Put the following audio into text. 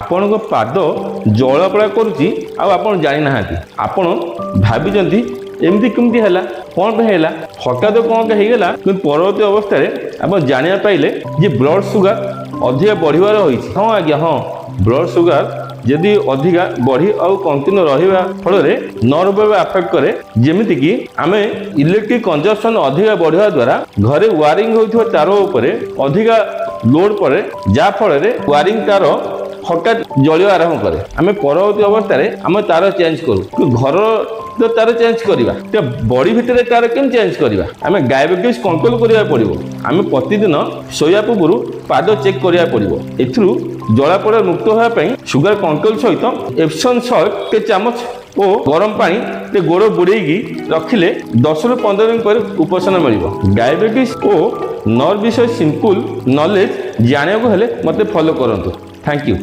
ଆପଣଙ୍କ ପାଦ ଜଳାପୋଡ଼ା କରୁଛି ଆଉ ଆପଣ ଜାଣିନାହାନ୍ତି। ଆପଣ ଭାବିଛନ୍ତି ଏମିତି କେମିତି ହେଲା, କ'ଣ ପାଇଁ ହେଲା, ହଠାତ୍ କ'ଣ ପାଇଁ ହେଇଗଲା। କିନ୍ତୁ ପରବର୍ତ୍ତୀ ଅବସ୍ଥାରେ ଆପଣ ଜାଣିବା ପାଇଲେ ଯେ ବ୍ଲଡ଼ ସୁଗାର ଅଧିକା ବଢ଼ିବାର ହୋଇଛି। ହଁ ଆଜ୍ଞା, ହଁ, ବ୍ଲଡ଼ ସୁଗାର ଯଦି ଅଧିକା ବଢ଼ି ଆଉ କଣ୍ଟିନ୍ୟୁ ରହିବା ଫଳରେ ନର୍ଭ ଆଫେକ୍ଟ କରେ। ଯେମିତିକି ଆମେ ଇଲେକ୍ଟ୍ରିକ୍ କଞ୍ଜମ୍ପସନ୍ ଅଧିକା ବଢ଼ିବା ଦ୍ୱାରା ଘରେ ୱାରିଂ ହେଉଥିବା ତାର ଉପରେ ଅଧିକା ଲୋଡ୍ ପଡ଼େ, ଯାହାଫଳରେ ୱାରିଂ ତାର ହଠାତ୍ ଜଳିବା ଆରମ୍ଭ କରେ। ଆମେ ପରବର୍ତ୍ତୀ ଅବସ୍ଥାରେ ଆମେ ତାର ଚେଞ୍ଜ କରୁ। ଘର ତାର ଚେଞ୍ଜ କରିବା, ବଡି ଭିତରେ ତାର କେମିତି ଚେଞ୍ଜ କରିବା? ଆମେ ଡାଇବେଟିସ୍ କଣ୍ଟ୍ରୋଲ କରିବାକୁ ପଡ଼ିବ। ଆମେ ପ୍ରତିଦିନ ଶୋଇବା ପୂର୍ବରୁ ପାଦ ଚେକ୍ କରିବାକୁ ପଡ଼ିବ। ଏଥିରୁ ଜଳାପୋଡ଼ା ମୁକ୍ତ ହେବା ପାଇଁ ସୁଗାର କଣ୍ଟ୍ରୋଲ ସହିତ ଏପ୍ସମ୍ ସଲ୍ଟ ଟେ ଚାମଚ ଓ ଗରମ ପାଣି ଟେ ଗୋଡ଼ ବୁଡ଼େଇକି ରଖିଲେ 10 ରୁ 15 ଦିନ ପରେ ଉପଶମ ମିଳିବ। ଡାଇବେଟିସ୍ ଓ ନର୍ଭ ବିଷୟ ସିମ୍ପଲ ନଲେଜ ଜାଣିବାକୁ ହେଲେ ମୋତେ ଫଲୋ କରନ୍ତୁ। Thank you.